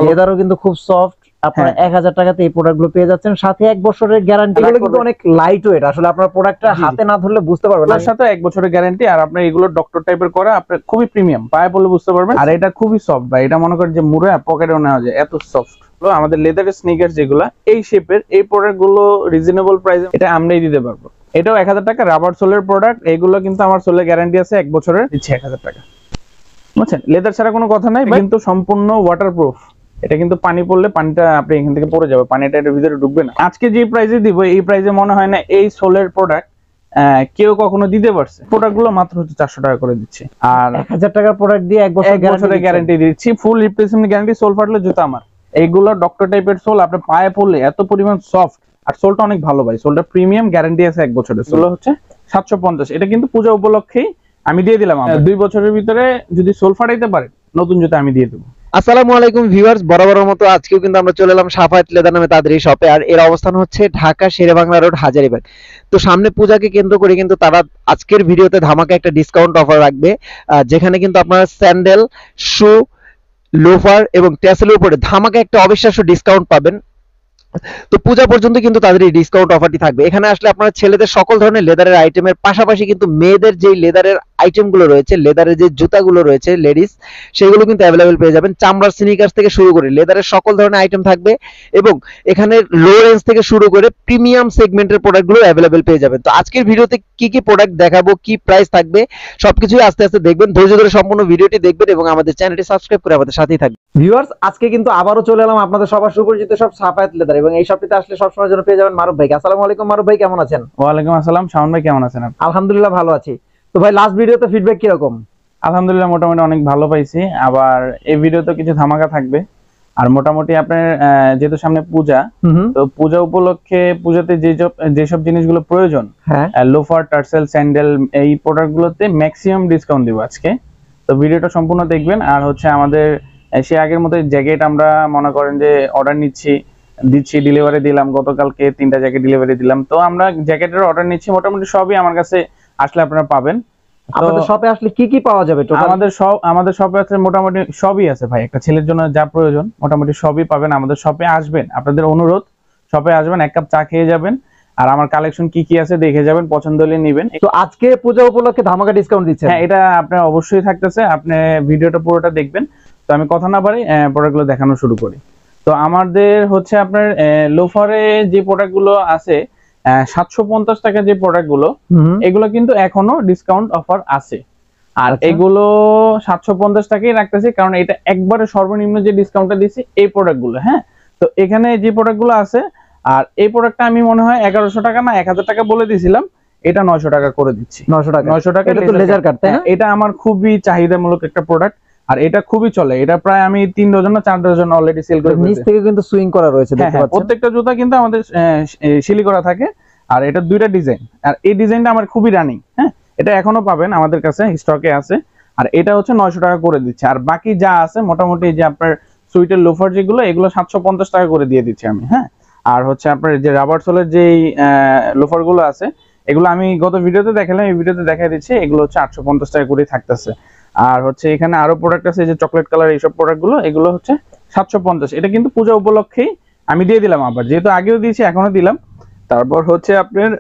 লেদারও কিন্তু খুব সফট। আপনারা 1000 টাকাতে এই প্রোডাক্টগুলো পেয়ে যাচ্ছেন, সাথে 1 বছরের গ্যারান্টি। এগুলো কিন্তু অনেক লাইট ওয়েট, আসলে আপনার প্রোডাক্টটা হাতে না ধরলে বুঝতে পারবেন না। এর সাথে 1 বছরের গ্যারান্টি, আর আপনার এগুলো ডক্টর টাইপের করা, আপনার খুবই প্রিমিয়াম, পায়ে বলে বুঝতে পারবেন। আর এটা খুবই সফট ভাই, এটা মনে করেন যে মুড়ে পকেটেও নেওয়া যায়, এত সফট। আমাদের লেদারের স্নিকার যেগুলো এই শেপের, এই প্রোডাক্ট গুলো রিজনেবল প্রাইসে এটা আমরাই দিতে পারবো। এটাও 1000 টাকা রাবার সোলের প্রোডাক্ট। এগুলো কিন্তু আমার সোলের গ্যারান্টি আছে 1 বছরের, দিচ্ছি 1000 টাকা, বুঝছেন? লেদার ছাড়া কোনো কথা নাই, কিন্তু সম্পূর্ণ ওয়াটারপ্রুফ। এটা কিন্তু পানি পড়লে পানিটা আপনি এখান থেকে পড়ে যাবে, পানিটা এর ভিতরে ঢুকবে না। আজকে যে প্রাইসে দিব, এই প্রাইসে মনে হয় না এই সোলের প্রোডাক্ট কেউ কখনো দিতে পারছে। প্রোডাক্টগুলো মাত্র হচ্ছে 400 টাকা করে দিচ্ছি, আর 1000 টাকার প্রোডাক্ট দিয়ে 1 বছরের গ্যারান্টি দিচ্ছি, ফুল রিপ্লেসমেন্ট গ্যারান্টি। সোল ফাটলে জুতা আমার। এইগুলো ডক্টর টাইপের সোল, আপনি পায়ে পড়লে এত পরিমাণ সফট, আর সোলটা অনেক ভালো ভাই। সোলটা প্রিমিয়াম, গ্যারান্টি আছে 1 বছরের। সোল হচ্ছে 750। এটা কিন্তু পূজা উপলক্ষেই আমি দিয়ে দিলাম। 2 বছরের ভিতরে যদি সোল ফাটাইতে পারে, নতুন জুতা আমি দিয়ে দেবো। আসসালামু আলাইকুম ভিউয়ার্স, বরাবরের মতো আজকেও কিন্তু আমরা চলে এলাম সাফায়েত লেদার নামে তাদের এই শপে। আর এর অবস্থান হচ্ছে ঢাকা শেরেবাংলা রোড, হাজারীবাগ। তো সামনে পূজাকে কেন্দ্র করে কিন্তু তারা আজকের ভিডিওতে ধামাকা একটা ডিসকাউন্ট অফার রাখবে, যেখানে কিন্তু আপনারা স্যান্ডেল, শু, লোফার এবং ট্যাসেলের উপরে ধামাকা একটা অবিশ্বাস্য ডিসকাউন্ট পাবেন। তো পূজা পর্যন্ত কিন্তু তাদের এই ডিসকাউন্ট অফারটি থাকবে। এখানে আসলে আপনারা ছেলেদের সকল ধরনের লেদারের আইটেমের পাশাপাশি কিন্তু মেয়েদের যে লেদারের আইটেমগুলো রয়েছে, লেদারের যে জুতাগুলো রয়েছে লেডিস, সেগুলো কিন্তু অ্যাভেলেবেল পেয়ে যাবেন। চামড়ার স্নিকার্স থেকে শুরু করে লেদারের সকল ধরনের আইটেম থাকবে, এবং এখানে লো রেঞ্জ থেকে শুরু করে প্রিমিয়াম সেগমেন্টের প্রোডাক্টগুলো অ্যাভেলেবেল পেয়ে যাবেন। তো আজকের ভিডিওতে কি কি প্রোডাক্ট দেখাবো, কি প্রাইস থাকবে, সবকিছুই আস্তে আস্তে দেখবেন। ধৈর্য ধরে সম্পূর্ণ ভিডিওটি দেখবেন এবং আমাদের চ্যানেলটি সাবস্ক্রাইব করে আমাদের সাথেই থাকবেন। ভিউয়ার্স, আজকে কিন্তু আবারও চলে এলাম আপনাদের সবার সুপরিচিত সব সাফায়েত লেদার, এবং এই শপটিতে আসলে সবসময়ের জন্য পেয়ে যাবেন মারুফ ভাই। আসসালামু আলাইকুম মারুফ ভাই, কেমন আছেন? ওয়ালাইকুম আসসালাম শাওন ভাই, কেমন আছেন আপনি? আলহামদুলিল্লাহ ভালো আছি। তো ভাই, লাস্ট ভিডিওতে ফিডব্যাক কিরকম? আলহামদুলিল্লাহ মোটামুটি অনেক ভালো পাইছি। আবার এই ভিডিওতে কিছু ধামাকা থাকবে। আর মোটামুটি আপনার যেহেতু সামনে পূজা, তো পূজা উপলক্ষে পূজাতে যেসব জিনিসগুলো প্রয়োজন, লোফার, টার্সেল, স্যান্ডেল, এই প্রোডাক্টগুলোতে ম্যাক্সিমাম ডিসকাউন্ট দিব আজকে। তো ভিডিওটা সম্পূর্ণ দেখবেন। আর হচ্ছে আমাদের সে আগের মতো জ্যাকেট আমরা মনে করেন যে অর্ডার দিচ্ছি, ডেলিভারি দিলাম, গতকালকে 3টা জ্যাকেট ডেলিভারি দিলাম। তো আমরা জ্যাকেটের অর্ডার নিচ্ছি, মোটামুটি সবই আমার কাছে আসলে আপনারা পাবেন। আমাদের শপে আসলে কি কি পাওয়া যাবে? আমাদের শপে আছে মোটামুটি সবই আছে ভাই। একটা ছেলের জন্য যা প্রয়োজন মোটামুটি সবই পাবেন। আমাদের শপে আসবেন, আপনাদের অনুরোধ, শপে আসবেন, 1 কাপ চা খেয়ে যাবেন, আর আমার কালেকশন কি কি আছে দেখে যাবেন, পছন্দ হলে নেবেন। তো আজকে পূজা উপলক্ষে ধামাকা ডিসকাউন্ট দিচ্ছেন? হ্যাঁ, এটা আপনার অবশ্যই থাকতেছে। আপনি ভিডিওটা পুরোটা দেখবেন। তো আমি কথা না বাড়ি প্রোডাক্টগুলো দেখানো শুরু করি। তো আমাদের হচ্ছে আপনার লোফারে যে প্রোডাক্টগুলো আছে 750 টাকা যে প্রোডাক্টগুলো, এগুলো কিন্তু এখনো ডিসকাউন্ট অফার আছে। আর এগুলো 750 টাকাই রাখতেছি, কারণ এটা একবারে সর্বনিম্ন যে ডিসকাউন্টটা দিছি এই প্রোডাক্টগুলো। হ্যাঁ, তো এখানে যে প্রোডাক্টগুলো আছে, আর এই প্রোডাক্টটা আমি মনে হয় 1100 টাকা না 1000 টাকা বলে দিয়েছিলাম, এটা 900 টাকা করে দিচ্ছি। 900 টাকা। এটা তো লেজার কাট, তাই না? এটা আমার খুবই চাহিদামূলক একটা প্রোডাক্ট, আর এটা খুবই চলে। এটা প্রায় আমি 3 ডজন না 4 ডজন অলরেডি সেল করে ফেলেছি। নিচ থেকে কিন্তু সুইং করা রয়েছে, দেখতে পাচ্ছেন। প্রত্যেকটা জুতা কিন্তু আমাদের সিলি করা থাকে, আর এটা 2টা ডিজাইন, আর এই ডিজাইনটা আমার খুবই রানিং। হ্যাঁ, এটা এখনো পাবেন আমাদের কাছে, স্টকে আছে। আর এটা হচ্ছে 900 টাকা করে দিচ্ছে। আর বাকি যা আছে মোটামুটি যে আপনার সুইটের লোফার যেগুলো, এগুলো 750 টাকা করে দিয়ে দিচ্ছি আমি। হ্যাঁ, আর হচ্ছে আপনার যে রাবার সোলের যে লোফার গুলো আছে, এগুলো আমি গত ভিডিওতে দেখালাম, এই ভিডিওতে দেখাই দিচ্ছি, এগুলো হচ্ছে 850 টাকা করে থাকতেছে। আর হচ্ছে এখানে আরো প্রোডাক্ট আছে, যে চকলেট কালার এইসব প্রোডাক্ট গুলো, এগুলো হচ্ছে 750। এটা কিন্তু পূজা উপলক্ষেই আমি দিয়ে দিলাম, আবার যেহেতু আগেও দিয়েছি এখনো দিলাম। তারপর হচ্ছে আপনার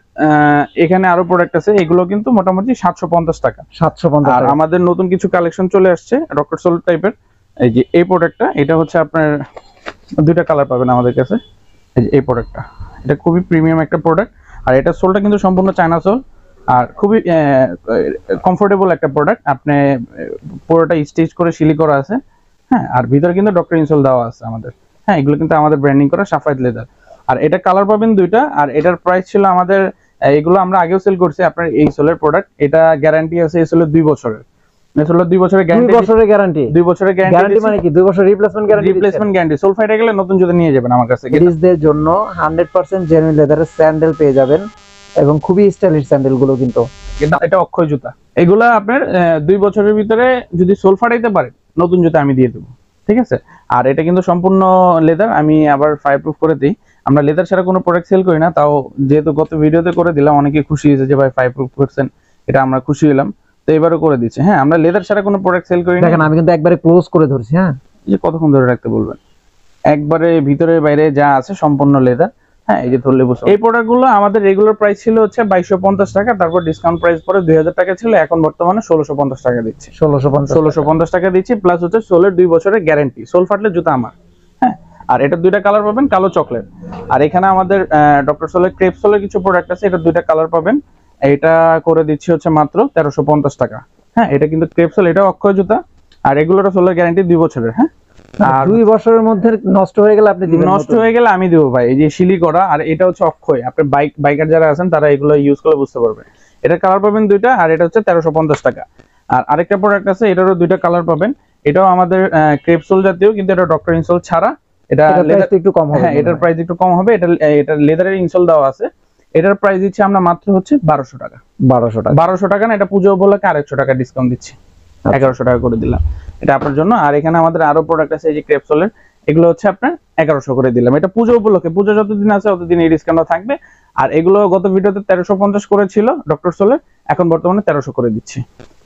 এখানে আরো প্রোডাক্ট আছে, এগুলো কিন্তু মোটামুটি 750 টাকা। 750। আর আমাদের নতুন কিছু কালেকশন চলে আসছে রকেট সোল টাইপের। এই যে এই প্রোডাক্টটা, এটা হচ্ছে আপনার 2টা কালার পাবেন আমাদের কাছে। এই যে এই প্রোডাক্টটা, এটা খুবই প্রিমিয়াম একটা প্রোডাক্ট। আর এটা সোলটা কিন্তু সম্পূর্ণ চায়না সোল, আর খুবই কমফোর্টেবল একটা প্রোডাক্ট। আপনি পুরোটা স্টিচ করে সিলি করা আছে। হ্যাঁ, আর ভিতরে কিন্তু ডক্টর ইনসোল দেওয়া আছে আমাদের। হ্যাঁ, এগুলো কিন্তু আমাদের ব্র্যান্ডিং করা সাফায়েত লেদার। আর এটা কালার পাবেন 2টা, আর এটার প্রাইস ছিল আমাদের, এগুলো আমরা আগেও সেল করছি আপনার এই সোলের প্রোডাক্ট। এটা গ্যারান্টি আছে এই সোলের 2 বছরের। এই সোলের 2 বছরের গ্যারান্টি। 2 বছরের গ্যারান্টি? 2 বছরের গ্যারান্টি মানে কি? 2 বছর replacement guarantee? Replacement guarantee. Sole ফাইটে গেলে নতুন জুতা নিয়ে যাবেন আমার কাছে। লেডিসদের জন্য 100% জেনুইন লেদারের স্যান্ডেল পেয়ে যাবেন, এবং খুবই স্টাইলিশ স্যান্ডেল গুলো কিন্তু। এটা অক্ষয় জুতা। এগুলা আপনার 2 বছরের ভিতরে যদি সোল ফাটাইতে পারে, নতুন জুতা আমি দিয়ে দেবো। ঠিক আছে। আর এটা কিন্তু সম্পূর্ণ লেদার। আমি আবার ফায়ার প্রুফ করে দিই। আমরা লেদার ছাড়া কোনো প্রোডাক্ট সেল করি না, তাও যেহেতু গত ভিডিওতে করে দিলাম, অনেকে খুশি হয়েছে যে ভাই ফায়ার প্রুফ করছেন, এটা আমরা খুশি হলাম, তো এবারও করে দিচ্ছি। হ্যাঁ, আমরা লেদার ছাড়া কোনো প্রোডাক্ট সেল করি না। দেখেন, আমি কিন্তু একবারে ক্লোজ করে ধরছি। হ্যাঁ, এই যে কতক্ষণ ধরে রাখতে বলবেন? একবারে ভিতরে বাইরে যা আছে সম্পূর্ণ লেদার। হ্যাঁ, এই যে ধরলে বুঝো। এই প্রোডাক্টগুলো আমাদের রেগুলার প্রাইস ছিল হচ্ছে 2250 টাকা, তারপর ডিসকাউন্ট প্রাইস পরে 2000 টাকা ছিল, এখন বর্তমানে 1650 টাকা দিচ্ছি। 1650 টাকা দিচ্ছি, প্লাস হচ্ছে সোলের 2 বছরের গ্যারান্টি, সোল ফাটলে জুতা আমার। হ্যাঁ, আর এটা দুইটা কালার পাবেন, কালো চকলেট। আর এখানে আমাদের ডক্টর সোলের ক্রেপ সোলের কিছু প্রোডাক্ট আছে, এটা দুইটা কালার পাবেন। এটা করে দিচ্ছি হচ্ছে মাত্র 1350 টাকা। হ্যাঁ, এটা কিন্তু ক্রেপ সোল, এটা অক্ষয় জুতা। আর এগুলোর সোলের গ্যারান্টি 2 বছরের। হ্যাঁ, আর 2 বছরের মধ্যে নষ্ট হয়ে গেলে আপনি দিবেন? নষ্ট হয়ে গেলে আমি দেবো ভাই। এই যে শিলি করা, আর এটা হচ্ছে অক্ষয়। আপনি বাইকার যারা আছেন তারা এগুলো ইউজ করে বুঝতে পারবে। এটা কালার পাবেন দুইটা, আর এটা হচ্ছে 1350 টাকা। আর আরেকটা প্রোডাক্ট আছে, এটারও দুইটা কালার পাবেন। এটাও আমাদের ক্রেপসোল জাতীয়, কিন্তু এটা ডক্টর ইনসোল ছাড়া। এটা লেদার একটু কম হবে। হ্যাঁ, এটার প্রাইস একটু কম হবে। এটা লেদারের ইনসোল দেওয়া আছে। এটার প্রাইস দিচ্ছি আমরা মাত্র হচ্ছে 1200 টাকা। 1200 টাকা না, এটা পুজো উপলক্ষে 100 টাকা ডিসকাউন্ট দিচ্ছি, 1100 টাকা করে দিলাম এটা আপনার জন্য। আর এখানে আমাদের আরো প্রোডাক্ট আছে, এই যে ক্রেপসোলের, এগুলো হচ্ছে আপনার 1100 করে দিলাম। এটা পুজো উপলক্ষে, পুজো যতদিন আছে ততদিন এই ডিসকাউন্ট থাকবে। আর এগুলো গত ভিডিওতে 1350 করে ছিল ডক্টর সোলের, এখন বর্তমানে 1300 করে দিচ্ছি।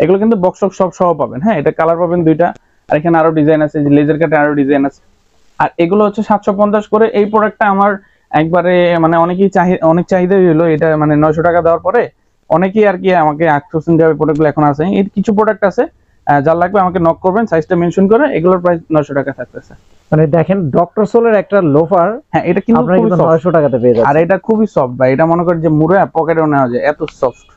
এগুলো কিন্তু বক্স সব সহ পাবেন। হ্যাঁ, এটা কালার পাবেন দুইটা, আর এখানে আরো ডিজাইন আছে, যে লেজার কাটে আরো ডিজাইন আছে। আর এগুলো হচ্ছে 750 করে। এই প্রোডাক্টটা আমার একবারে মানে অনেক চাহিদা হলো এটা, মানে 900 টাকা দেওয়ার পরে অনেকেই আর কি আমাকে আশ্বাসন দেওয়ার প্রোডাক্টগুলো এখন আছে। এর কিছু প্রোডাক্ট আছে, যার লাগবে আমাকে নক করবেন, সাইজটা মেনশন করে। এগুলোর প্রাইস 900 টাকা থাকতেছে। মানে দেখেন ডক্টর সোলের একটা লোফার, হ্যাঁ, এটা কিন্তু আপনারা কিন্তু 900 টাকাতে পেয়ে যাচ্ছেন। আর এটা খুবই সফট ভাই, এটা মনে করেন যে মুড়ে পকেটেও নেওয়া যায়, এত সফট,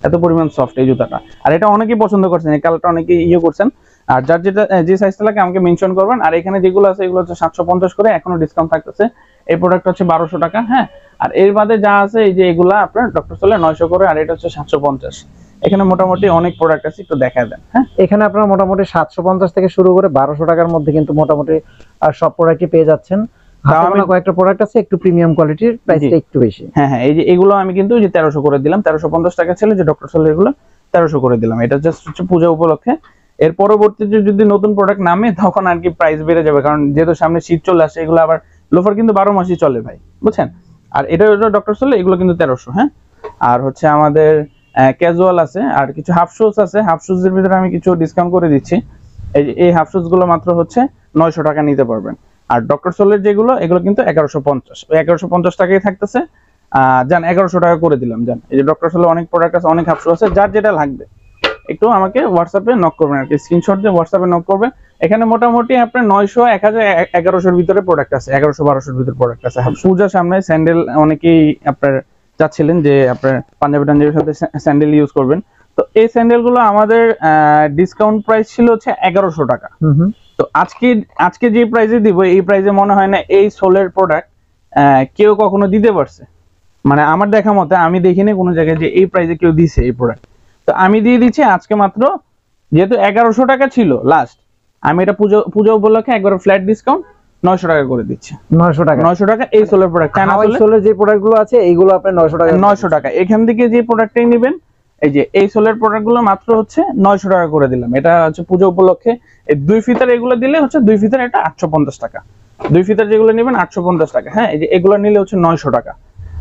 এত পরিমাণ সফট এই জুতাটা। আর এটা অনেকেই পছন্দ করছেন, এই কালারটা অনেকেই করছেন। আর যার যেটা যে সাইজটা লাগে আমাকে মেনশন করবেন। আর এখানে যেগুলো আছে এগুলো হচ্ছে 750 করে, এখনো ডিসকাউন্ট থাকতেছে। এই প্রোডাক্ট হচ্ছে 1200 টাকা। হ্যাঁ, আর এর বাদে যা আছে এই যে এগুলা আপনার ডক্টর সোলে 900 করে, আর এটা হচ্ছে 750। এখানে মোটামুটি অনেক প্রোডাক্ট আছে, একটু দেখা দেন। হ্যাঁ, এখানে আপনারা মোটামুটি 750 থেকে শুরু করে 1200 টাকার মধ্যে কিন্তু মোটামুটি সব প্রোডাক্টই পেয়ে যাচ্ছেন। আমি কয়েকটা প্রোডাক্ট আছে একটু প্রিমিয়াম কোয়ালিটির, প্রাইসটা একটু বেশি। হ্যাঁ হ্যাঁ, এই যে এগুলো আমি কিন্তু যে 1300 করে দিলাম, 1350 টাকা ছিল যে ডক্টর সোলের, এগুলো 1300 করে দিলাম। এটা জাস্ট হচ্ছে পূজা উপলক্ষে। এর পরবর্তীতে যদি নতুন প্রোডাক্ট নামে তখন আর কি প্রাইস বেড়ে যাবে, কারণ যেহেতু সামনে শীত চলে আসে। এগুলো আবার লোফার কিন্তু 12 মাসই চলে ভাই, বুঝছেন। আর এটা ডক্টর সোলে, এগুলো কিন্তু 1300। হ্যাঁ, আর হচ্ছে আমাদের ক্যাজুয়াল আছে, আর কিছু হাফ শুজ আছে। হাফ শুজের ভিতরে আমি কিছু ডিসকাউন্ট করে দিচ্ছি। এই হাফ শুজ গুলো মাত্র হচ্ছে 900 টাকা নিতে পারবেন। আর ডক্টর সোলের যেগুলো, এগুলো কিন্তু 1150, ওই 1150 টাকাই থাকতেছে। জান 1100 টাকা করে দিলাম। জান, এই যে ডক্টর সোলের অনেক প্রোডাক্ট আছে, অনেক হাফ শু আছে, যার যেটা লাগবে একটু আমাকে হোয়াটসঅ্যাপে নক করবেন, আর কি স্ক্রিনশট দিয়ে হোয়াটসঅ্যাপে নক করবেন। এখানে মোটামুটি আপনার 900, 1000, 1100-র ভিতরে প্রোডাক্ট আছে, 1100-1200-র ভিতরে প্রোডাক্ট আছে। পূজার সামনে স্যান্ডেল অনেকেই আপনার চাচ্ছিলেন যে আপনার পাঞ্জাবির সাথে স্যান্ডেল ইউজ করবেন, তো এই স্যান্ডেল গুলো আমাদের ডিসকাউন্ট প্রাইস ছিল হচ্ছে 1100 টাকা। তো আজকে যে প্রাইসে দিব, এই প্রাইসে মনে হয় না এই সোলের প্রোডাক্ট কেউ কখনো দিতে পারছে। মানে আমার দেখা মতে আমি দেখিনি কোনো জায়গায় যে এই প্রাইসে কেউ দিছে এই প্রোডাক্ট। তো আমি দিয়ে দিচ্ছি আজকে মাত্র, যেহেতু 1100 টাকা ছিল লাস্ট, আমি এটা পূজা উপলক্ষে একবার ফ্ল্যাট ডিসকাউন্ট 900 টাকা করে দিচ্ছি। 900 টাকা এই সোলার প্রোডাক্ট, চায়না সোলার যে প্রোডাক্টগুলো আছে এইগুলো আপনি 900 টাকা এখান থেকে যে প্রোডাক্টটাই নেবেন, এই যে এই সোলার প্রোডাক্টগুলো মাত্র হচ্ছে 900 টাকা করে দিলাম। এটা হচ্ছে পূজা উপলক্ষে। এই 2 ফিতার এগুলো দিলে হচ্ছে 2 ফিতার এটা 850 টাকা। 2 ফিতার যেগুলো নেবেন 850 টাকা। হ্যাঁ, এই যে এগুলো নিলে হচ্ছে 900 টাকা।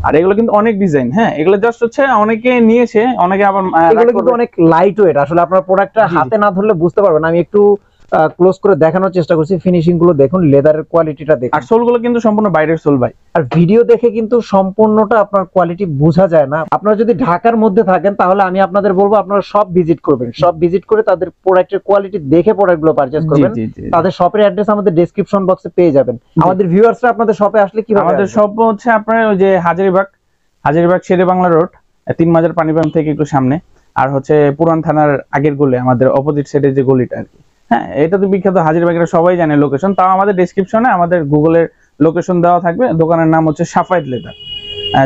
আর এগুলো কিন্তু অনেক ডিজাইন। হ্যাঁ, এগুলো জাস্ট হচ্ছে অনেকে নিয়েছে, অনেকে আবার এগুলো কিন্তু অনেক লাইট ওয়েট। আসলে আপনার প্রোডাক্টটা হাতে না ধরলে বুঝতে পারবেন। আমি একটু ক্লোজ করে দেখানোর চেষ্টা করছি। ফিনিশিং গুলো দেখুন, লেদারের কোয়ালিটিটা দেখুন। আর সোল গুলো কিন্তু সম্পূর্ণ বাইরের সোল ভাই। আর ভিডিও দেখে কিন্তু সম্পূর্ণটা আপনার কোয়ালিটি বোঝা যায় না। আপনারা যদি ঢাকার মধ্যে থাকেন তাহলে আমি আপনাদের বলবো আপনারা সব ভিজিট করবেন, সব ভিজিট করে তাদের প্রোডাক্টের কোয়ালিটি দেখে প্রোডাক্টগুলো পারচেজ করবেন। তাদের শপের অ্যাড্রেস আমাদের ডেসক্রিপশন বক্সে পেয়ে যাবেন। আমাদের ভিউয়ার্সরা আপনাদের শপে আসলে কিভাবে? আমাদের শপ হচ্ছে আপনার ওই যে হাজারীবাগ শেরে বাংলা রোড, 3 মাজার পানি পাম্প থেকে একটু সামনে, আর হচ্ছে পুরান থানার আগের গলি, আমাদের অপোজিট সাইডে যে গলিটা আর কি। হ্যাঁ, এটা তো বিখ্যাত হাজারীবাগের, সবাই জানে লোকেশন। তাও আমাদের ডেসক্রিপশনে আমাদের গুগলের লোকেশন দেওয়া থাকবে। দোকানের নাম হচ্ছে সাফায়েত লেদার।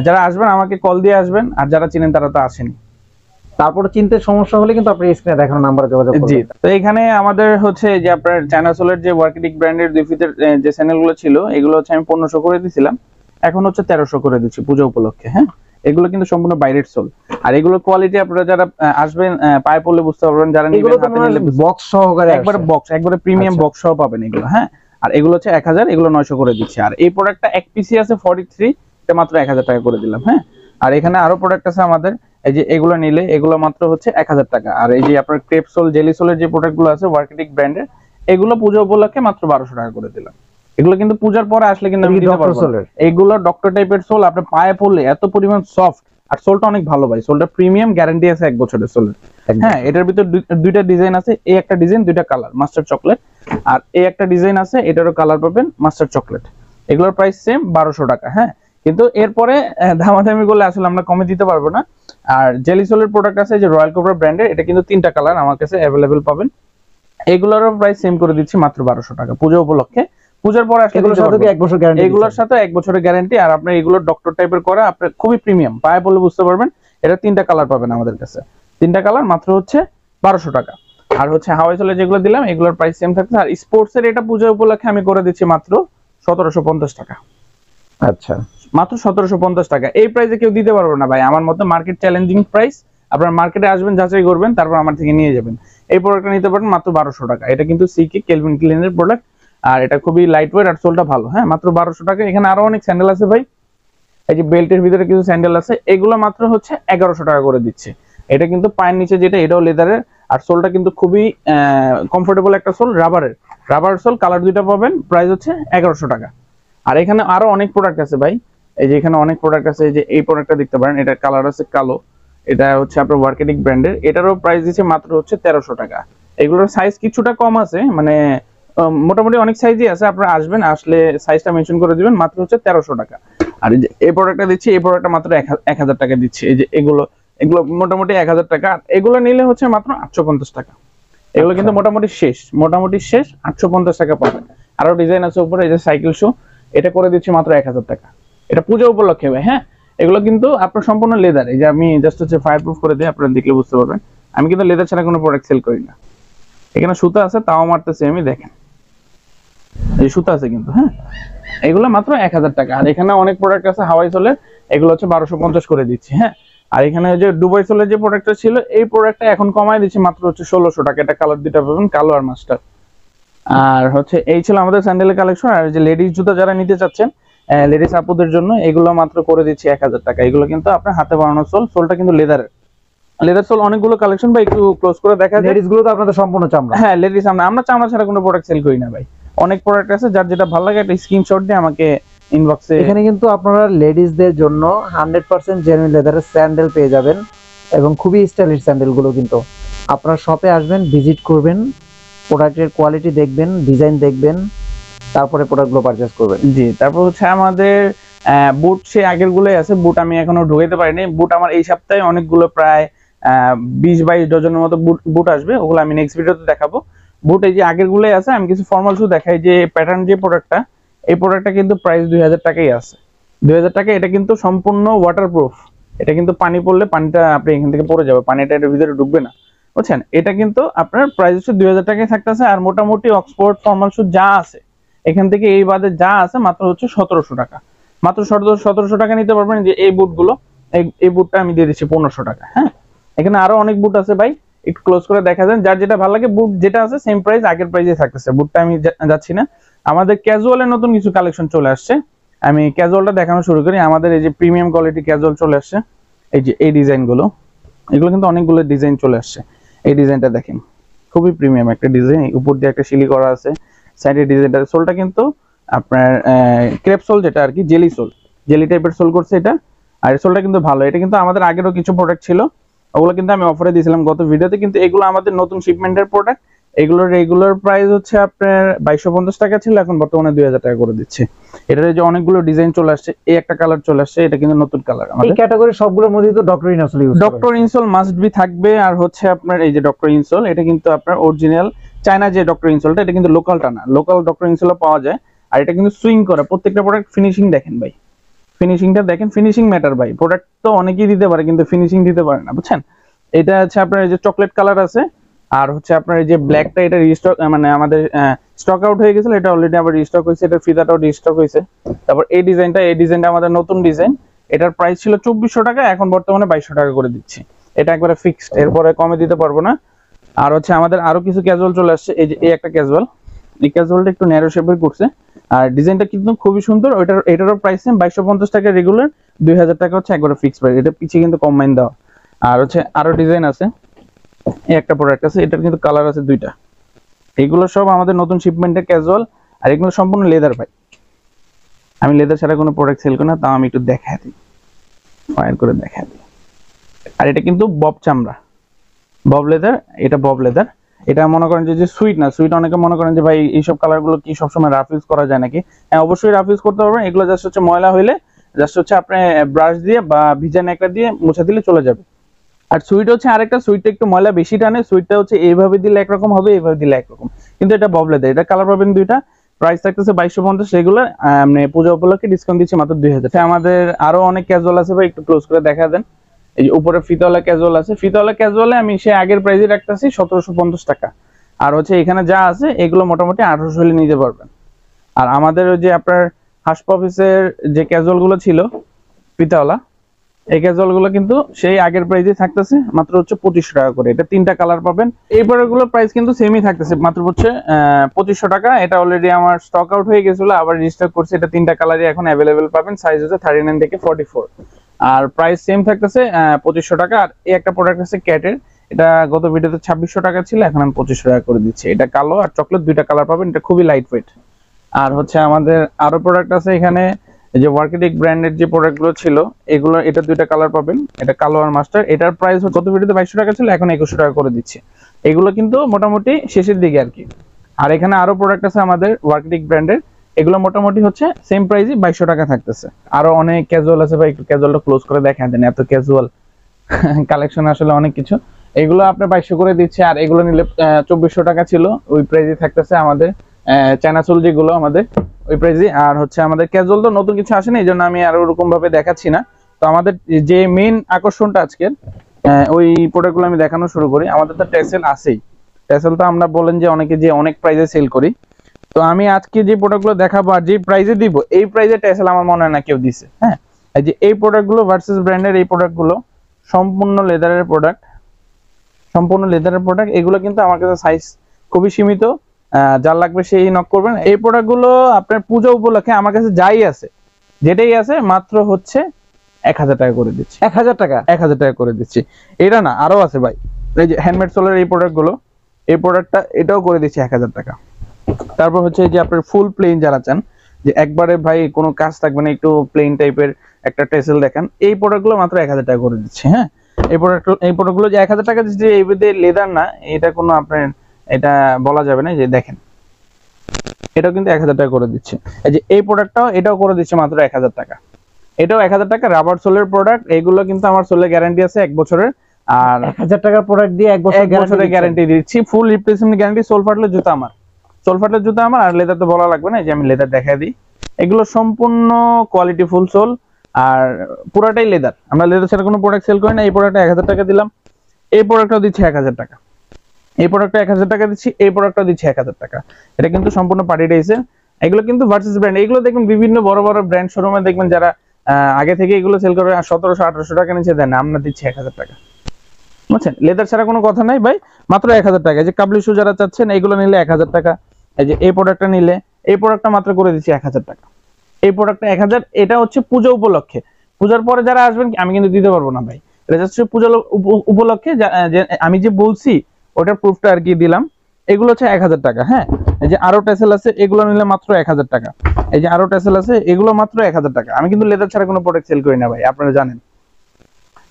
যারা আসবেন আমাকে কল দিয়ে আসবেন, আর যারা চিনেন তারা তো আসেনি। তারপরে চিনতে সমস্যা হলে কিন্তু আপনি স্ক্রিনে দেখানো নাম্বারে যোগাযোগ করবেন। জি, তো এখানে আমাদের হচ্ছে যে আপনার চায়না সোলের যে ওয়ার্কিডিক ব্র্যান্ডের 2 ফিটের যে চ্যানেলগুলো ছিল, এগুলো হচ্ছে আমি 1500 করে দিয়েছিলাম, এখন হচ্ছে 1300 করে দিচ্ছি পূজা উপলক্ষে। হ্যাঁ, এগুলো কিন্তু সম্পূর্ণ বাইরের সোল। আর এগুলোর কোয়ালিটি আপনারা যারা আসবেন পায়ে পড়লে বুঝতে পারবেন, যারা নেবেন হাতে নিলে বক্স সহকারে একবারে প্রিমিয়াম বক্স সহ পাবেন এগুলো। হ্যাঁ, আর এগুলো হচ্ছে 1000, এগুলো 900 করে দিচ্ছি। আর এই প্রোডাক্টটা এক পিসি আছে 43, এটা মাত্র 1000 টাকা করে দিলাম। হ্যাঁ, আর এখানে আরো প্রোডাক্ট আছে আমাদের, এই যে এগুলো নিলে এগুলো মাত্র হচ্ছে 1000 টাকা। আর এই যে আপনার ক্রেপ সোল, জেলি সোলের যে প্রোডাক্টগুলো আছে ওয়ার্কিডিক ব্র্যান্ডের, এগুলো পূজা উপলক্ষে মাত্র 1200 টাকা করে দিলাম। এগুলো কিন্তু পূজার পরে আসলে কিন্তু আমি দিতে পারবো না। এগুলো ডক্টর টাইপের সোল, আপনি পায়ে পড়লে এত পরিমাণ সফট, আর সোলটা অনেক ভালো ভাই, সোলটা প্রিমিয়াম, গ্যারান্টি আছে 1 বছরের সোলের। হ্যাঁ, এটার ভিতর দুইটা ডিজাইন আছে, এই একটা ডিজাইন, দুইটা কালার মাস্টার চকলেট, আর এই একটা ডিজাইন আছে, এটারও কালার পাবেন মাস্টার চকলেট। এগুলোর প্রাইস সেম 1200 টাকা। হ্যাঁ, কিন্তু এরপরে দামাদামি করলে আসলে আমরা কমে দিতে পারবো না। আর জেলি সোলের প্রোডাক্ট আছে যে রয়্যাল কোবরা ব্র্যান্ডের, এটা কিন্তু 3টা কালার আমার কাছে অ্যাভেলেবেল পাবেন। এগুলোরও প্রাইস সেম করে দিচ্ছি মাত্র 1200 টাকা পূজা উপলক্ষে। পূজার পরে আসলে এগুলোর সাথে 1 বছর গ্যারান্টি, এগুলোর সাথে 1 বছরের গ্যারান্টি। আর আপনার এগুলো ডক্টর টাইপের করা, আপনার খুবই প্রিমিয়াম, পায়ে পড়লে বুঝতে পারবেন। এটা 3টা কালার পাবেন আমাদের কাছে, 3টা কালার মাত্র হচ্ছে 1200 টাকা। আর হচ্ছে হাওয়াই সোলে যেগুলো দিলাম এগুলোর প্রাইস সেম থাকছে। আর স্পোর্টস এর এটা পূজা উপলক্ষে আমি করে দিচ্ছি মাত্র 1750 টাকা। আচ্ছা, মাত্র 1750 টাকা। এই প্রাইসে কেউ দিতে পারবে না ভাই, আমার মতে মার্কেট চ্যালেঞ্জিং প্রাইস। আপনারা মার্কেটে আসবেন, যাচাই করবেন, তারপর আমার থেকে নিয়ে যাবেন। এই প্রোডাক্টটা নিতে পারেন মাত্র 1200 টাকা। এটা কিন্তু সিকে কেলভিন ক্লিনের প্রোডাক্ট, আর এটা খুবই লাইট ওয়েট, আর সোলটা ভালো। হ্যাঁ, মাত্র 1200 টাকা। এখানে আরো অনেক স্যান্ডেল আছে ভাই, এই যে বেল্টের ভিতরে কিছু স্যান্ডেল আছে, এগুলো মাত্র হচ্ছে 1100 টাকা করে দিচ্ছে। এটা কিন্তু পায়ের নিচে যেটা, এটাও লেদারের, আর সোলটা কিন্তু খুবই কমফোর্টেবল একটা সোল, রাবার সোল, কালার দুইটা পাবেন, প্রাইস হচ্ছে 1100 টাকা। আর এখানে আরো অনেক প্রোডাক্ট আছে ভাই, এই যে এখানে অনেক প্রোডাক্ট আছে। এই যে এই প্রোডাক্টটা দেখতে পারেন, এটা কালার আছে কালো, এটা হচ্ছে আপনার ওয়ার্কেটিক ব্র্যান্ডের, এটারও প্রাইস দিচ্ছে মাত্র হচ্ছে 1300 টাকা। এগুলোর সাইজ কিছুটা কম আছে, মানে মোটামুটি অনেক সাইজই আছে, আপনারা আসবেন, আসলে সাইজটা মেনশন করে দিবেন, মাত্র হচ্ছে 1300 টাকা। আর এই যে এই প্রোডাক্টটা দিচ্ছি, এই প্রোডাক্টটা মাত্র 1000 টাকা দিচ্ছি। এই যে এগুলো মোটামুটি 1000 টাকা, এগুলো নিলে হচ্ছে মাত্র 850 টাকা। এগুলো কিন্তু মোটামুটি শেষ 850 টাকা পাবেন। আরো ডিজাইন আছে উপরে, এই যে সাইকেল শু, এটা করে দিচ্ছি মাত্র 1000 টাকা। এটা পূজা উপলক্ষে ভাই। হ্যাঁ, এগুলো কিন্তু আপনার সম্পূর্ণ লেদার, এই যে আমি জাস্ট হচ্ছে ফায়ার প্রুফ করে দিই, আপনারা দেখলে বুঝতে পারবেন। আমি কিন্তু লেদার ছাড়া কোনো প্রোডাক্ট সেল করি না। এখানে সুতা আছে, তাও মারতেছি আমি, দেখেন এই সুতা আছে কিন্তু। হ্যাঁ, এগুলো মাত্র 1000 টাকা। আর এখানে অনেক প্রোডাক্ট আছে হাওয়াই সোলের, এগুলো হচ্ছে 1250 করে দিচ্ছি। হ্যাঁ, আর এখানে যে দুবাই সোলের যে প্রোডাক্টটা ছিল, এই প্রোডাক্টটা এখন কমায় দিচ্ছি মাত্র হচ্ছে 1600 টাকা। এটা কালার দুইটা পাবেন, কালো আর মাস্টার। আর হচ্ছে এই ছিল আমাদের স্যান্ডেলের কালেকশন। আর যে লেডিস জুতা যারা নিতে চাচ্ছেন, লেডিস আপুদের জন্য, এগুলো মাত্র করে দিচ্ছি 1000 টাকা। এগুলো কিন্তু আপনার হাতে বানানো সোল, সোলটা কিন্তু লেদার সোল। অনেকগুলো কালেকশন ভাই, একটু ক্লোজ করে দেখা যায়। লেডিস গুলো তো আপনাদের সম্পূর্ণ চামড়া? হ্যাঁ, লেডিস আমরা চামড়া ছাড়া কোনো প্রোডাক্ট সেল করি না ভাই। অনেক প্রোডাক্ট আছে, যার যেটা ভালো লাগে একটা স্ক্রিনশট দিয়ে আমাকে ইনবক্সে। এখানে কিন্তু আপনারা লেডিসদের জন্য 100% জেনুইন লেদারের স্যান্ডেল পেয়ে যাবেন, এবং খুবই স্টাইলিশ স্যান্ডেল গুলো। কিন্তু আপনারা শপে আসবেন, ভিজিট করবেন, প্রোডাক্টের কোয়ালিটি দেখবেন, ডিজাইন দেখবেন, তারপরে প্রোডাক্টগুলো পারচেজ করবেন। জি, তারপর হচ্ছে আমাদের বুট সে আগের গুলোই আছে, বুট আমি এখনো ঢুকাইতে পারিনি। বুট আমার এই সপ্তাহে অনেকগুলো, প্রায় 20-22 ডজনের মতো বুট আসবে, ওগুলো আমি নেক্সট ভিডিওতে দেখাবো। বুট এই যে আগের গুলোই আছে। আমি কিছু ফর্মাল শু দেখাই। যে প্যাটার্ন যে প্রোডাক্টটা, এই প্রোডাক্টটা কিন্তু প্রাইস 2000 টাকাই আছে, 2000 টাকা। এটা কিন্তু সম্পূর্ণ ওয়াটারপ্রুফ, এটা কিন্তু পানি পড়লে পানিটা আপনি এখান থেকে পড়ে যাবে, পানিটা এর ভিতরে ঢুকবে না, বুঝছেন। এটা কিন্তু আপনার প্রাইস হচ্ছে 2000 টাকায় থাকতেছে। আর মোটামুটি অক্সফোর্ড ফর্মাল শু যা আছে এখান থেকে, এই বাদে যা আছে মাত্র হচ্ছে 1700 টাকা। মাত্র 1700 টাকা নিতে পারবেন। যে এই বুটগুলো, এই বুটটা আমি দিয়ে দিচ্ছি 1500 টাকা। হ্যাঁ, এখানে আরো অনেক বুট আছে ভাই, একটু ক্লোজ করে দেখা যান, যার যেটা ভালো লাগে। বুট যেটা আছে সেম প্রাইস, আগের প্রাইসে থাকতেছে, বুটটা আমি যাচ্ছি না। আমাদের ক্যাজুয়ালের নতুন কিছু কালেকশন চলে আসছে, আমি ক্যাজুয়ালটা দেখানো শুরু করি। আমাদের এই যে প্রিমিয়াম কোয়ালিটি ক্যাজুয়াল চলে আসছে, এই যে এই ডিজাইনগুলো, এগুলো কিন্তু অনেকগুলো ডিজাইন চলে আসছে। এই ডিজাইনটা দেখেন, খুবই প্রিমিয়াম একটা ডিজাইন, উপর দিয়ে একটা শিলি করা আছে, সাইডের ডিজাইনটা, সোলটা কিন্তু আপনার ক্রেপ সোল, যেটা আর কি জেলি টাইপের সোল করছে এটা। আর সোলটা কিন্তু ভালো। এটা কিন্তু আমাদের আগেরও কিছু প্রোডাক্ট ছিল, ওগুলো কিন্তু আমি অফারে দিয়েছিলাম গত ভিডিওতে। কিন্তু এগুলো আমাদের নতুন শিপমেন্টের প্রোডাক্ট। এগুলোর রেগুলার প্রাইস হচ্ছে আপনার 2250 টাকা ছিল, এখন বর্তমানে 2000 টাকা করে দিচ্ছে। এটার যে অনেকগুলো ডিজাইন চলে আসছে, এই একটা কালার চলে আসছে, এটা কিন্তু নতুন কালার। এই ক্যাটাগরি সবগুলোর মধ্যে তো ডক্টর ইনসোল ইউজ করে। ডক্টর ইনসোল মাস্ট বি থাকবে। আর হচ্ছে আপনার এই যে ডক্টর ইনসোল, এটা কিন্তু আপনার অরিজিনাল চায়না যে ডক্টর ইনসোলটা, এটা কিন্তু লোকালটা না, লোকাল ডক্টর ইনসোলও পাওয়া যায়। আর এটা কিন্তু সুইং করা, প্রত্যেকটা প্রোডাক্ট ফিনিশিং দেখেন ভাই, ফিনিশিংটা দেখেন, ফিনিশিং ম্যাটার ভাই। প্রোডাক্ট তো অনেকেই দিতে পারে, কিন্তু ফিনিশিং দিতে পারে না, বুঝছেন। এটা হচ্ছে আপনার এই যে চকলেট কালার আছে, আর হচ্ছে আপনার এই যে ব্ল্যাকটা, এটা রিস্টক, মানে আমাদের স্টক আউট হয়ে গেছিল, এটা অলরেডি আবার রিস্টক হয়েছে, এটা ফিতাটাও রিস্টক হয়েছে। তারপর এই ডিজাইনটা আমাদের নতুন ডিজাইন, এটার প্রাইস ছিল 2400 টাকা, এখন বর্তমানে 2200 টাকা করে দিচ্ছি। এটা একবারে ফিক্সড, এরপরে কমে দিতে পারবো না। আর হচ্ছে আমাদের আরো কিছু ক্যাজুয়াল চলে আসছে, এই যে এই একটা ক্যাজুয়াল, এই ক্যাজুয়ালটা একটু ন্যারো শেপের করছে, আর ডিজাইনটা কিন্তু খুবই সুন্দর। এটারও প্রাইস সেম 2250 টাকা রেগুলার, 2000 টাকা হচ্ছে একবারে ফিক্সড প্রাইস। এটা পিছিয়ে কিন্তু কম্বাইন দেওয়া। আর হচ্ছে আরো ডিজাইন আছে, এই একটা প্রোডাক্ট আছে, এটার কিন্তু কালার আছে দুইটা। এগুলো সব আমাদের নতুন শিপমেন্টের ক্যাজুয়াল। আর এগুলো সম্পূর্ণ লেদার ভাই। আমি লেদার ছাড়া কোনো প্রোডাক্ট সেল করি না, তাও আমি একটু দেখা দিই, ফায়ার করে দেখা দিই। আর এটা কিন্তু বব চামড়া, বব লেদার, এটা বব লেদার। এটা মনে করেন যে সুইট না, সুইট অনেকে মনে করেন যে ভাই এইসব কালারগুলো কি সবসময় রাফ ইউজ করা যায় নাকি? হ্যাঁ, অবশ্যই রাফ ইউজ করতে পারবেন। এগুলো জাস্ট হচ্ছে ময়লা হইলে জাস্ট হচ্ছে আপনি ব্রাশ দিয়ে বা ভিজা ন্যাকড়া দিয়ে মুছে দিলে চলে যাবে। আর সুইট হচ্ছে আরেকটা, সুইটটা একটু ময়লা বেশি টানে। সুইটটা হচ্ছে এইভাবে দিলে একরকম হবে, এইভাবে দিলে একরকম, কিন্তু এটা বব লেদার। এটা কালার পাবেন দুইটা, প্রাইস থাকতেছে 2250। রেগুলার মানে পূজা উপলক্ষে ডিসকাউন্ট দিচ্ছি মাত্র 2000। আমাদের আরো অনেক ক্যাজুয়াল আছে ভাই, একটু ক্লোজ করে দেখা দেন। এই যে উপরে ফিতাওয়ালা ক্যাজুয়াল আছে, ফিতাওয়ালা ক্যাজুয়ালে আমি সে আগের প্রাইসে রাখতেছি 1750 টাকা। আর হচ্ছে এখানে যা আছে এগুলো মোটামুটি 1800 হলে নিতে পারবেন। আর আমাদের ওই যে আপনার হাসপ অফিসের যে ক্যাজুয়াল গুলো ছিল ফিতাওয়ালা, এই ক্যাজুয়াল গুলো কিন্তু সেই আগের প্রাইসে থাকতেছে মাত্র হচ্ছে 2500 টাকা করে। এটা 3টা কালার পাবেন। এই প্রোডাক্টগুলোর প্রাইস কিন্তু সেমই থাকতেছে, মাত্র হচ্ছে 2500 টাকা। এটা অলরেডি আমার স্টক আউট হয়ে গেছিল, আবার রিস্টক করছি। এটা 3টা কালারই এখন অ্যাভেলেবেল পাবেন, সাইজ হচ্ছে 39 থেকে 44। আর প্রাইস সেম থাকতেছে 2500 টাকা। আর এই একটা প্রোডাক্ট আছে ক্যাটের, এটা গত ভিডিওতে 2600 টাকা ছিল, এখন আমি 2500 টাকা করে দিচ্ছি। এটা কালো আর চকলেট, দুইটা কালার পাবেন। এটা খুবই লাইট ওয়েট। আর হচ্ছে আমাদের আরো প্রোডাক্ট আছে এখানে, যে ওয়ার্কিডিক ব্র্যান্ডের যে প্রোডাক্টগুলো ছিল এগুলো, এটা দুইটা কালার পাবেন, এটা কালো আর মাস্টার। এটার প্রাইস গত ভিডিওতে 2200 টাকা ছিল, এখন 2100 টাকা করে দিচ্ছি। এগুলো কিন্তু মোটামুটি শেষের দিকে আর কি। আর এখানে আরো প্রোডাক্ট আছে আমাদের ওয়ার্কিডিক ব্র্যান্ডের, এগুলো মোটামুটি হচ্ছে সেম প্রাইসই 2200 টাকা থাকতেছে। আরো অনেক ক্যাজুয়াল আছে ভাই, একটু ক্যাজুয়ালটা ক্লোজ করে দেখা দেন, এত ক্যাজুয়াল কালেকশন আসলে অনেক কিছু। এগুলো আপনি 2200 করে দিচ্ছে। আর এগুলো নিলে 2400 টাকা ছিল, ওই প্রাইসে থাকতেছে আমাদের চায়নাচুল যেগুলো আমাদের ওই প্রাইসে। আর হচ্ছে আমাদের ক্যাজুয়াল তো নতুন কিছু আসেনি, এই জন্য আমি আরো ওরকম ভাবে দেখাচ্ছি না। তো আমাদের যে মেইন আকর্ষণটা আজকের ওই প্রোডাক্টগুলো আমি দেখানো শুরু করি। আমাদের তো টেসেল আছেই, টেসেল তো আমরা বলেন যে অনেকে যে অনেক প্রাইসে সেল করি। তো আমি আজকে যে প্রোডাক্টগুলো দেখাবো আর যে প্রাইসে দিব, এই প্রাইসে টেসেল আমার মনে হয় না কেউ দিছে। হ্যাঁ, এই যে এই প্রোডাক্টগুলো ভার্সেস ব্র্যান্ডের এই প্রোডাক্টগুলো সম্পূর্ণ লেদারের প্রোডাক্ট, সম্পূর্ণ লেদারের প্রোডাক্ট। এগুলো কিন্তু আমার কাছে সাইজ খুবই সীমিত, যার লাগবে সেই নক করবেন। এই প্রোডাক্টগুলো আপনার পূজা উপলক্ষে আমার কাছে যাই আছে, যেটাই আছে মাত্র হচ্ছে 1000 টাকা করে দিচ্ছি। 1000 টাকা? 1000 টাকা করে দিচ্ছি। এটা না, আরো আছে ভাই। এই যে হ্যান্ডমেড সোলের এই প্রোডাক্টগুলো, এই প্রোডাক্টটা এটাও করে দিচ্ছি 1000 টাকা। তারপর হচ্ছে এই যে আপনার ফুল প্লেন যারা চান, যে একবারে ভাই কোনো কাজ থাকবে না, একটু প্লেন টাইপের একটা টেসেল দেখান, এই প্রোডাক্টগুলো মাত্র 1000 টাকা করে দিচ্ছি। হ্যাঁ, এই প্রোডাক্টগুলো যে 1000 টাকা দিচ্ছি, এই লেদার না, এটা কোনো আপনার এটা বলা যাবে না। যে দেখেন, এটাও কিন্তু 1000 টাকা করে দিচ্ছে। এই যে এই প্রোডাক্টটাও এটাও করে দিচ্ছে মাত্র 1000 টাকা। এটাও 1000 টাকা, রাবার সোলের প্রোডাক্ট। এইগুলো কিন্তু আমার সোলের গ্যারান্টি আছে 1 বছরের। আর 1000 টাকার প্রোডাক্ট দিয়ে 1 বছরের গ্যারান্টি দিচ্ছি, ফুল রিপ্লেসমেন্ট গ্যারান্টি। সোল ফাটলে জুতা আমার, সোল ফাটলে জুতা আমার। আর লেদার তো বলা লাগবে না, যে আমি লেদার দেখাই দিই। এগুলো সম্পূর্ণ কোয়ালিটি ফুল সোল আর পুরাটাই লেদার। আমরা লেদার ছাড়া কোনো প্রোডাক্ট সেল করি না। এই প্রোডাক্টটা 1000 টাকা দিলাম, এই প্রোডাক্টটাও দিচ্ছি 1000 টাকা, এই প্রোডাক্টটা 1000 টাকা দিচ্ছি, এই প্রোডাক্টটাও দিচ্ছি 1000 টাকা। এটা কিন্তু সম্পূর্ণ পার্টি ডেইসের। এগুলো কিন্তু ভার্সেস ব্র্যান্ড। এগুলো দেখবেন বিভিন্ন বড় বড় ব্র্যান্ড শোরুমে দেখবেন যারা আগে থেকে এগুলো সেল করে 1700-1800 টাকা নিচে দেন, আমরা দিচ্ছি 1000 টাকা। বুঝছেন, লেদার ছাড়া কোনো কথা নাই ভাই, মাত্র 1000 টাকা। যে কাবলি শু যারা চাচ্ছেন এগুলো নিলে 1000 টাকা। এই যে এই প্রোডাক্টটা নিলে, এই প্রোডাক্টটা মাত্র করে দিচ্ছি 1000 টাকা। এই প্রোডাক্টটা 1000, এটা হচ্ছে পূজা উপলক্ষে। পূজার পরে যারা আসবেন আমি কিন্তু দিতে পারবো না ভাই, এটা জাস্ট পূজা উপলক্ষে আমি যে বলছি ওটার প্রুফটা আর কি দিলাম। এগুলো হচ্ছে 1000 টাকা। হ্যাঁ, এই যে আরো টেসেল আছে, এগুলো নিলে মাত্র 1000 টাকা। এই যে আরো টেসেল আছে, এগুলো মাত্র 1000 টাকা। আমি কিন্তু লেদার ছাড়া কোনো প্রোডাক্ট সেল করি না ভাই, আপনারা জানেন।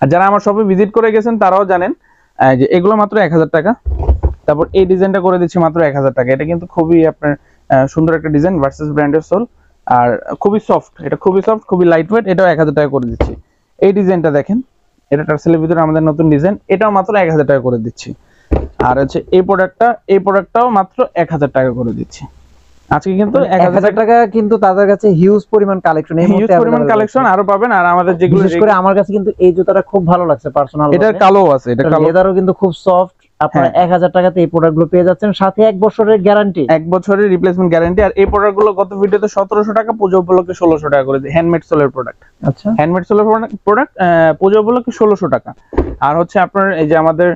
আর যারা আমার শপে ভিজিট করে গেছেন তারাও জানেন যে এগুলো মাত্র 1000 টাকা। তারপর এই ডিজাইনটা করে দিচ্ছি মাত্র 1000 টাকা। এটা কিন্তু খুবই আপনার সুন্দর একটা ডিজাইন, ভার্সেস ব্র্যান্ডের সোল, আর খুবই সফট। এটা খুবই সফট, খুবই লাইট ওয়েট। এটাও 1000 টাকা করে দিচ্ছি। এই ডিজাইনটা দেখেন, এটা টার্সেলের ভিতরে আমাদের নতুন ডিজাইন, এটাও মাত্র 1000 টাকা করে দিচ্ছি। আর হচ্ছে এই প্রোডাক্টটাও মাত্র 1000 টাকা করে দিচ্ছি। আজকে কিন্তু 1000 টাকা কিন্তু তাদের কাছে হিউজ পরিমাণ কালেকশন, এই মুহূর্তে পরিমাণ কালেকশন আরো পাবেন। আর আমাদের যেগুলো, বিশেষ করে আমার কাছে কিন্তু এই জুতাটা খুব ভালো লাগছে পার্সোনাল। এটা কালো আছে, এটা কালো, লেদারও কিন্তু খুব সফট। আপনারা 1000 টাকাতে এই প্রোডাক্টগুলো পেয়ে যাচ্ছেন, সাথে 1 বছরের গ্যারান্টি, 1 বছরের রিপ্লেসমেন্ট গ্যারান্টি। আর এই প্রোডাক্টগুলো গত ভিডিওতে 1700 টাকা, পূজা উপলক্ষে 1600 টাকা করে দিই। হ্যান্ডমেড সোলের প্রোডাক্ট। আচ্ছা, হ্যান্ডমেড সোলের প্রোডাক্ট পূজা উপলক্ষে 1600 টাকা। আর হচ্ছে আপনার এই যে আমাদের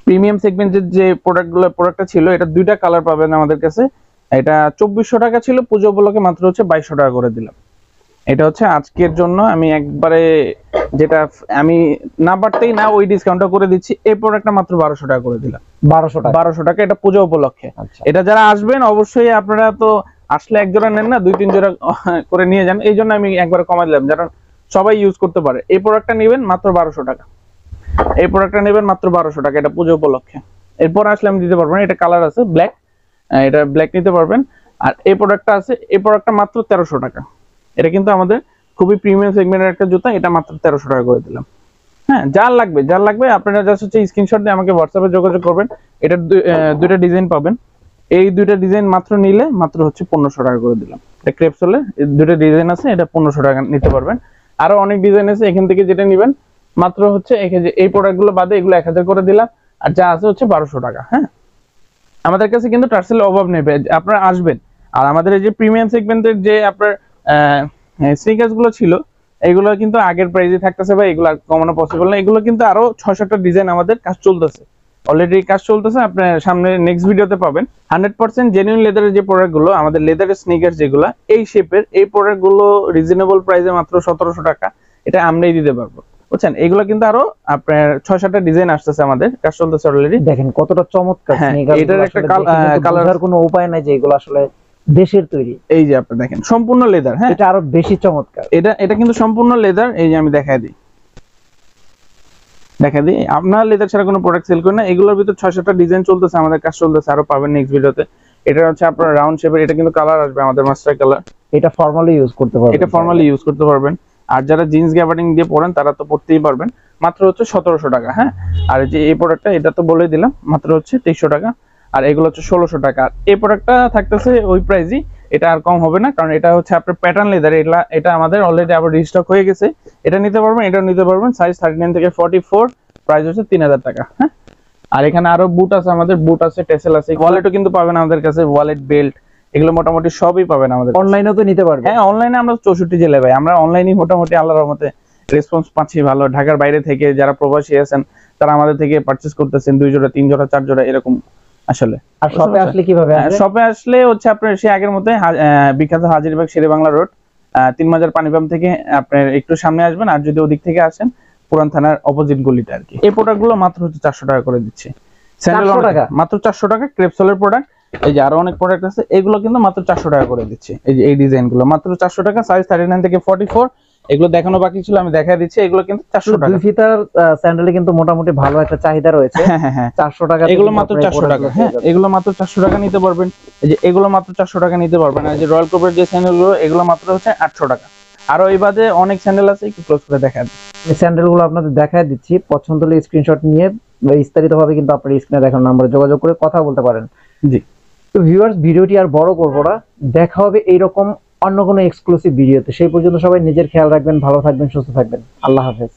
প্রিমিয়াম সেগমেন্টের যে প্রোডাক্টটা ছিল, এটা দুইটা কালার পাবেন আমাদের কাছে। এটা 2400 টাকা ছিল, পূজা উপলক্ষে মাত্র হচ্ছে 2200 টাকা করে দিলাম। এটা হচ্ছে আজকের জন্য আমি একবারে যেটা আমি না পারতেই না ওই ডিসকাউন্টটা করে দিচ্ছি। এই প্রোডাক্টটা মাত্র 1200 টাকা করে দিলাম। 1200 টাকা। 1200 টাকা, এটা পূজা উপলক্ষে। আচ্ছা, এটা যারা আসবেন অবশ্যই আপনারা তো আসলে এক জোড়া নেন না, 2-3 জোড়া করে নিয়ে যান, এই জন্য আমি একবার কমাই দিলাম, কারণ সবাই ইউজ করতে পারে। এই প্রোডাক্টটা নেবেন মাত্র 1200 টাকা, এই প্রোডাক্টটা নেবেন মাত্র 1200 টাকা, এটা পূজা উপলক্ষে। এরপর আসলে আমি দিতে পারবো না, এটা কালার আছে ব্ল্যাক, এটা ব্ল্যাক নিতে পারবেন। আর এই প্রোডাক্টটা আছে, এই প্রোডাক্টটা মাত্র 1300 টাকা। এটা কিন্তু আমাদের খুবই প্রিমিয়াম সেগমেন্টের একটা জুতা, এটা মাত্র 1300 টাকা করে দিলাম। হ্যাঁ, যার লাগবে আপনারা জাস্ট হচ্ছে স্ক্রিনশট দিয়ে আমাকে হোয়াটসঅ্যাপে যোগাযোগ করবেন। এটার দুইটা ডিজাইন পাবেন, এই দুইটা ডিজাইন মাত্র নিলে মাত্র হচ্ছে 1500 টাকা করে দিলাম। এটা ক্রেপসোলের দুইটা ডিজাইন আছে, এটা 1500 টাকা নিতে পারবেন। আরো অনেক ডিজাইন আছে, এখান থেকে যেটা নেবেন মাত্র হচ্ছে এই প্রোডাক্টগুলো বাদে এগুলো 1000 করে দিলাম, আর যা আছে হচ্ছে 1200 টাকা। হ্যাঁ, আমাদের কাছে কিন্তু টার্সেলের অভাব নেই, আপনারা আসবেন। আর আমাদের এই যে প্রিমিয়াম সেগমেন্টের যে আপনার স্নিকার্স গুলো ছিল, এগুলো কিন্তু আগের প্রাইসে থাকতেছে ভাই, এগুলো কমানো পসিবল না। এগুলো কিন্তু আরো 6-7টা ডিজাইন আমাদের কাজ চলতেছে, অলরেডি কাজ চলতেছে, আপনার সামনে নেক্সট ভিডিওতে পাবেন। 100% জেনুইন লেদারের যে প্রোডাক্ট গুলো, আমাদের লেদারের স্নিকার্স যেগুলো এই শেপের, এই প্রোডাক্ট গুলো রিজনেবল প্রাইসে মাত্র 1700 টাকা, এটা আমরাই দিতে পারবো, বুঝছেন। এগুলো কিন্তু আরো আপনার 6-7টা ডিজাইন আসতেছে, আমাদের কাজ চলতেছে অলরেডি। দেখেন কতটা চমৎকার স্নিকার, এটার একটা কালার, কোনো উপায় নাই যে এগুলো আসলে দেশের তৈরি। এই যে আপনি দেখেন সম্পূর্ণ লেদার। হ্যাঁ, এটা আরো বেশি চমৎকার। এটা কিন্তু সম্পূর্ণ লেদার। এই যে আমি দেখাই দিই, আপনার লেদার ছাড়া কোনো প্রোডাক্ট সেল করেন না। এগুলোর ভিতর 6-7টা ডিজাইন চলতেছে, আমাদের কাজ চলতেছে, আরো পাবেন নেক্সট ভিডিওতে। এটা হচ্ছে আপনার রাউন্ড শেপের, এটা কিন্তু কালার আসবে আমাদের মাস্টার কালার। এটা ফর্মালি ইউজ করতে পারবেন, এটা ফর্মালি ইউজ করতে পারবেন। আর যারা জিন্স গ্যাবার্ডিং দিয়ে পরেন তারা তো পড়তেই পারবেন, মাত্র হচ্ছে 1700 টাকা। হ্যাঁ, আর যে এই প্রোডাক্টটা, এটা তো বলে দিলাম, মাত্র হচ্ছে 2300 টাকা। আর এগুলো হচ্ছে 1600 টাকা। আর এই প্রোডাক্টটা থাকতেছে ওই প্রাইসই, এটা আর কম হবে না, কারণ এটা হচ্ছে আপনার প্যাটার্ন লেদার। এটা আমাদের অলরেডি আবার রিস্টক হয়ে গেছে, এটা নিতে পারবেন, এটাও নিতে পারবেন। সাইজ 39 থেকে 44, প্রাইস হচ্ছে 3000 টাকা। হ্যাঁ, আর এখানে আরো বুট আছে, আমাদের বুট আছে, টেসেল আছে, ওয়ালেটও কিন্তু পাবেন আমাদের কাছে, ওয়ালেট, বেল্ট, এগুলো মোটামুটি সবই পাবেন আমাদের। অনলাইনেও তো নিতে পারবেন। হ্যাঁ, অনলাইনে আমরা 64 জেলায় ভাই, আমরা অনলাইনে মোটামুটি আল্লাহর রহমতে রেসপন্স পাচ্ছি ভালো। ঢাকার বাইরে থেকে যারা প্রবাসী আছেন তারা আমাদের থেকে পারচেজ করতেছেন 2 জোড়া, 3 জোড়া, 4 জোড়া এরকম আসলে। আর শপে আসলে কিভাবে আসবে? শপে আসলে হচ্ছে আপনার সে আগের মতো বিখ্যাত হাজারীবাগ শেরে বাংলা রোড, 3 মাজার পানি পাম্প থেকে আপনার একটু সামনে আসবেন। আর যদি ওদিক থেকে আসেন পুরান থানার অপোজিট গলিতে আর কি। এই প্রোডাক্টগুলো মাত্র হচ্ছে 400 টাকা করে দিচ্ছি। স্যান্ডেল মাত্র 400 টাকা, ক্রেপসোলের প্রোডাক্ট। এই যে আরো অনেক প্রোডাক্ট আছে, এগুলো কিন্তু মাত্র 400 টাকা করে দিচ্ছি। এই যে এই ডিজাইন গুলো মাত্র 400 টাকা, সাইজ 39 থেকে 44। এগুলো দেখানো বাকি ছিল, আমি দেখাই দিচ্ছি। এগুলো কিন্তু 400 টাকা। দুই ফিতার স্যান্ডেলে কিন্তু মোটামুটি ভালো একটা চাহিদা রয়েছে। হ্যাঁ, 400 টাকা, এগুলো মাত্র 400 টাকা। হ্যাঁ, এগুলো মাত্র 400 টাকা নিতে পারবেন। এই যে এগুলো মাত্র 400 টাকা নিতে পারবেন। আর যে রয়্যাল কোপের যে স্যান্ডেলগুলো, এগুলো মাত্র হচ্ছে 800 টাকা। আরো এই বাদে অনেক স্যান্ডেল আছে, একটু ক্লোজ করে দেখাই দিই। এই স্যান্ডেলগুলো আপনাদের দেখায় দিচ্ছি, পছন্দ হলে স্ক্রিনশট নিয়ে বিস্তারিতভাবে কিন্তু আপনার স্ক্রিনে দেখানো নম্বরে যোগাযোগ করে কথা বলতে পারেন। জি, তো ভিউয়ার্স, ভিডিওটি আর বড় করবো না, দেখা হবে এইরকম অন্য কোনো এক্সক্লুসিভ ভিডিওতে। সেই পর্যন্ত সবাই নিজের খেয়াল রাখবেন, ভালো থাকবেন, সুস্থ থাকবেন। আল্লাহ হাফেজ।